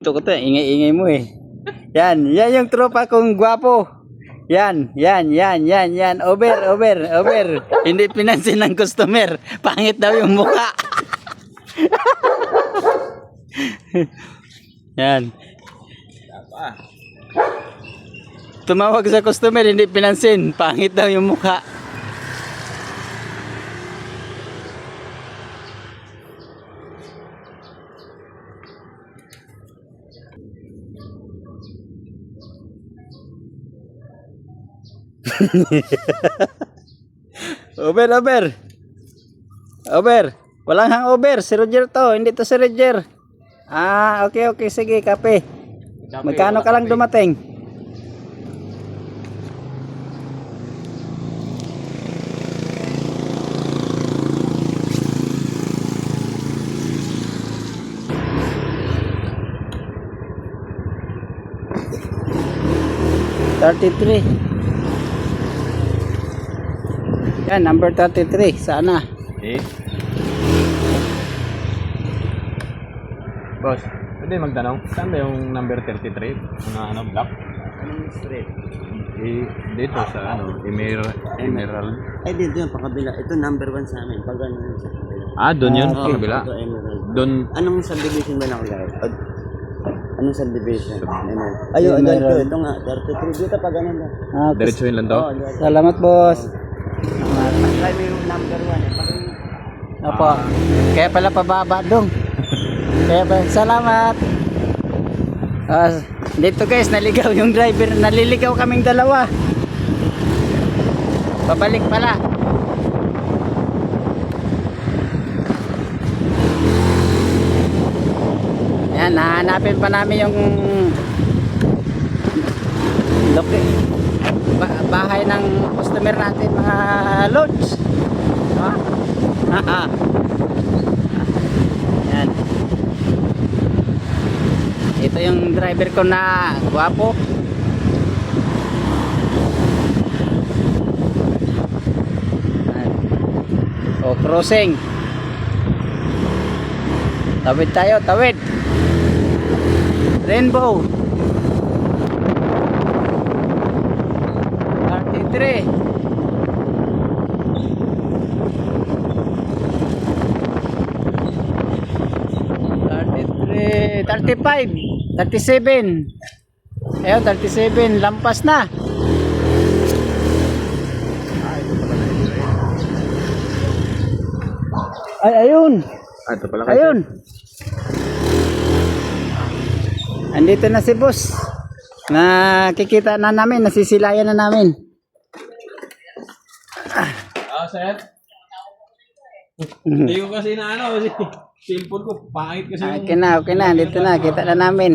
Ito ko to, ingay-ingay mo eh. Yan yung tropa kong gwapo. Yan. Over. Hindi pinansin ng customer. Pangit daw yung mukha. Yan. Tumawag sa customer, hindi pinansin. Pangit daw yung mukha. Over. Walang hangover. Si Roger to. Hindi to si Roger. Okay. Sige, kape. Magkano ka lang dumating? $33. Yan, number 33. Sana. Okay. Boss, pwede magtanong, saan ba yung number 33? Black? Anong street? Dito sa Emerald. Ay, dito yung pakabila. Ito number 1 sa amin. Pag ano yun sa kabila. Doon yun, Okay, kabila. ito Emerald. Doon, Anong subdivision ba nakalagay? Anong subdivision? Emerald. Ayun, Emerald. ito nga. 33. Dito pag ano na. diretso yun lang daw. Salamat, boss. Try mo yung number 1 eh. Pag Opo. Kaya pala pababa dong. Salamat. Dito guys, naligaw yung driver. Naliligaw kaming dalawa. Babalik pala. Yan, nahanapin pa namin yung bahay ng customer natin, mga loads. Yan. Ito yung driver ko na gwapo. Crossing. Tawid tayo, tawid. Rainbow. 33. 35, 37. Ayun, 37. Lampas na. Ayun. Ito pala Ayun. Andito na si boss. Nakikita na namin, nasisilayan na namin. Sir. Hindi ko kasi na cellphone ko, pangit kasi. Okay na. Andito na, kita na namin.